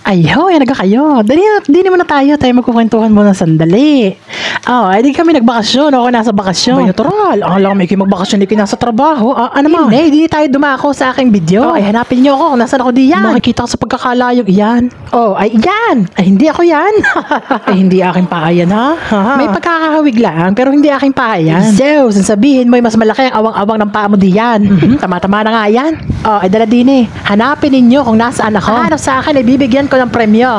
Ay, hoy, naga kayo. Dali muna tayo magkukwentuhan muna sandali. Di kami nagbakasyon. Ako nasa bakasyon. Bay, natural. Ang alam may magbakasyon, di kayo nasa trabaho. Ano man? Hindi tayo dumako sa aking video. Ay, hanapin niyo ako kung nasan ako diyan. Makikita ko sa pagkakalayong iyan. Ay, iyan. Ay, hindi ako yan. Ay, hindi aking paa yan, ha? May pagkakahawig lang, pero hindi aking paa yan. Zeus, sabihin mo, mas malaki ang awang-awang ng paa mo diyan. Tama-tama na nga yan. Ay, dala din eh. Hanapin ninyo kung nasaan ako. Hanap sa akin, ay bibigyan ko ng premyo.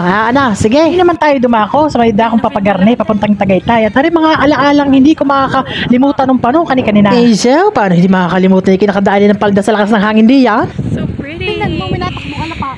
Sige. Hindi naman tayo dumako sa may dakong papagarne, papuntang Tagaytay. At mga alaalang hindi ko makakalimutan ng panong kanina. Hazel, paano hindi makakalimutan yung kinakadaanin ng palda sa lakas ng hangin diyan? So pretty. Tingnan mo, minatakbo ka na pa.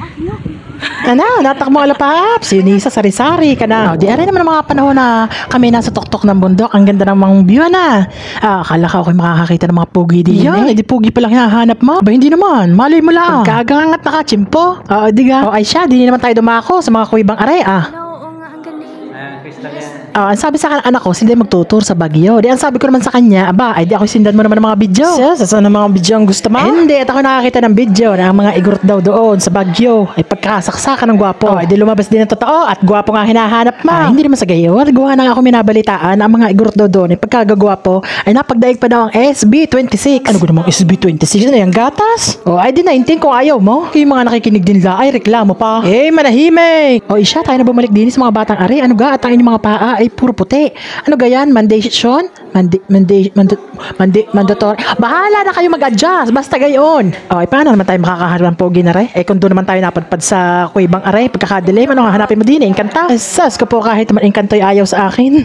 Natak mo alapap. Si Nisa, sari-sari ka na. Di aray naman ang mga panahon na kami nasa tuktok ng bundok. Ang ganda ng mga view na. Akala ka ako'y makakakita ng mga pugi diyan. Di pugi pa lang hinahanap mo. Ba, hindi naman. Malay mo lang. Pagkagangat na kachimpo. Di ga. Ay siya, di naman tayo dumako sa mga kuwibang aray. Oo nga, ang galing. Crystal yan. Ang sabi sa anak ko, sila magtutur sa Baguio. Ang sabi ko naman sa kanya, di ako sindan mo naman ng mga video. Saan ng mga video ang gusto mo? Hindi, at ako nakakita ng video na ang mga igurot daw doon sa Baguio ay pagkasaksakan ng gwapo. Di lumabas din ang totoo at gwapo nga hinahanap mo. Hindi naman sa gayon. Gawa na ako minabalitaan ang mga igurot daw doon ay pagkagagwapo ay napagdaig pa daw ang SB26. Ano ko namang SB26? Ano yung gatas? Di 19 kung ayaw mo. Yung mga nakikinig din nila ay reklamo pa. Manahimik! Isya, tayo na bumalik din sa mga batang ari. Ano ga? At ang inyong mga paa ay puro puti. Ano gayan? Mandation? Mandatory. Bahala na kayo mag-adjust. Basta gayon. Paano naman tayo makakaharap ng pogi na re? Kung doon naman tayo napadpad sa kuwibang are, pagkakadilim, ano hanapin mo din? Inkanta? Sas ko po kahit naman inkanto'y ayaw sa akin.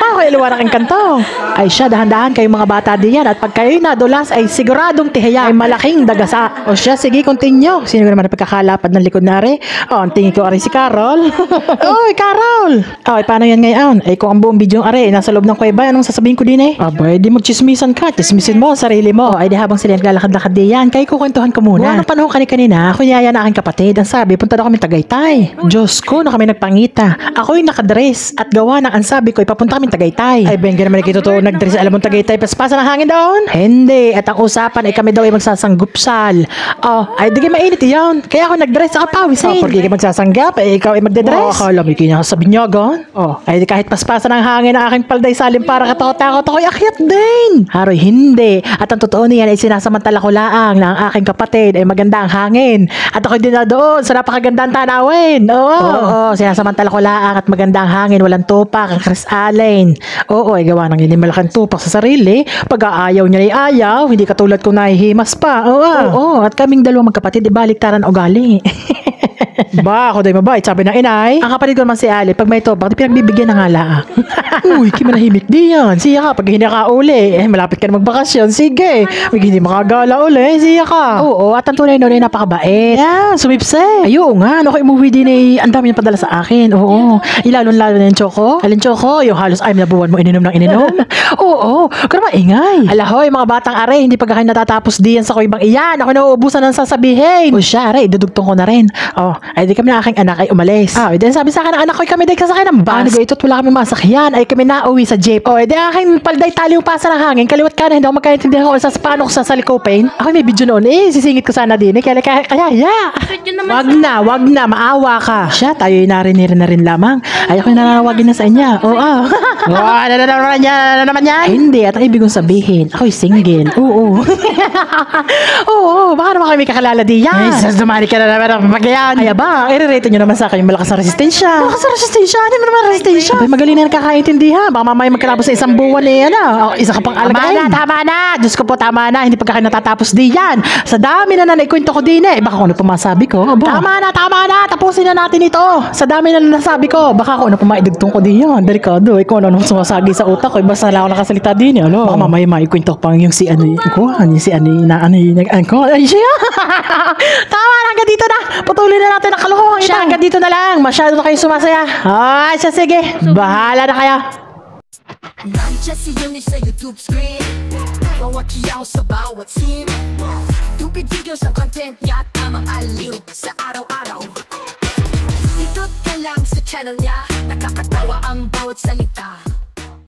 Ako iluwa ng inkanto. Siya, dahan-dahan kayong mga bata diyan. At pag kayo'y nadulas, ay siguradong tihaya ay malaking dagasa. Siya, sige, continue. Sino naman ang pagkakalapad ng likod na are? Ang tingin ko are si Carol. Oy, Carol! Paano yan ngayon? Kung ang buong video are, nasa loob ng kuweba, anong sasabihin ko din di magchismisan ka. Chismisin mo ang sarili mo. Di habang sila naglalakad-lakad diyan, kaya kukwentuhan ko muna. Buwan ng panahon kanina, kunyaya na aking kapatid. Ang sabi, punta daw kami Tagaytay. Diyos ko, na kami nagpangita. Ako'y nakadress at gawa ng ang sabi ko, papunta kami Tagaytay. Benga naman totoo nagdress. Alam mo Tagaytay, paspasa ng hangin doon? Hindi. At ang usapan ay kami daw ay magsasanggupsal. Di kayo mainit yan. Kaya ako nagdress, ako pawisin. Porque kayo magsasanggap, ikaw ay magdedress. Akala mo kinakasabi niya gan? Di kahit paspasa ng hangin ang aking palday salim para katakot-takot ako'y akyat din. Haroy, hindi. At ang totoo niyan ay sinasamantala ko laang na ang aking kapatid ay maganda ang hangin. At ako'y din na doon sa napakagandang tanawin. Sinasamantala ko laang at maganda ang hangin. Walang tupak, ang Chris Allen. Ay gawa ng hindi malaking tupak sa sarili. Pag-aayaw niya ay ayaw. Hindi katulad kong nahihimas pa. At kaming dalawang magkapatid, baliktaran ugali. Ako day mabait, sabi ng inay. Ang kapatid ko naman si Ali, pag may tobak, di pinagbibigyan ng ala. Kimanahimik di yan. Siya ka, pag hindi ka uli, malapit ka na magbakasyon, sige. Pag hindi makagala uli, siya ka. At ang tunay nun ay napakabait. Sumipse. Nga, ako umuwi din ang dami niya padala sa akin. Ilalon-lalo na yung choco. Alin choco, yung halos ay nabuwan mo ininom ng ininom. Kaya maingay. Alahoy, mga batang are, hindi pa kayo natatapos diyan sa kuibang iyan. Ako nauubusan ng sasabihin. Siya, are, idudugtong ko na rin. Di kami na aking anak ay umalis. Then sabi sa akin ng anak ko, kami day kasakay ng bus. Ito't wala kami masakyan. Kami nauwi sa jeep. Di aking palday tali yung pasa ng hangin. Kaliwat ka na, hindi ako magkaintindihan ko sa paano ko sasalikopin. Ako may video noon. Sisingit ko sana din. Kaya, wag na, maawa ka. Siya, tayo'y narinig na rin lamang. Ako'y nananawagin na sa inya. Ano naman yan? Hindi, at ang ibig kong sabihin, ako'y single. Baka naman kami kakalala diyan. Dumari ka na naman ang papagayan. I-rate nyo naman sa akin yung malakas na resistensya. Malakas na resistensya? Ano naman resistensya? Magaling na nakakaintindihan. Baka mamaya magkatapos sa isang buwan isa ka pang alagayin. Tama na. Diyos ko po, tama na. Hindi pa kayo natatapos diyan. Sa dami na naikwento ko din baka kung ano pumasabi ko. Tama na. Tapusin na natin ito. Sa dami na nasabi ko. Baka kung ano pumaidugtong ko diyan. Delikado. Kung ano sumasagi sa utak ko. Basta lang ako nakasalita din. Baka mamaya maikwento ko pang yung si ano. Yung si ano na ano yung ay siya. Tama na. Hanggang dito na. Patuloy na natin ang kalokohan. Hanggang dito na lang. Masyado na kayo sumasaya. Siya, sige. Bahala na kaya. Nandiyan si Eunice sa YouTube screen. Bawat kiyaw sa bawat scene. Tupid videos ang content niya at tamang aliw sa araw-araw. Ito't ka lang sa channel niya. Nakakatawa ang bawat salita.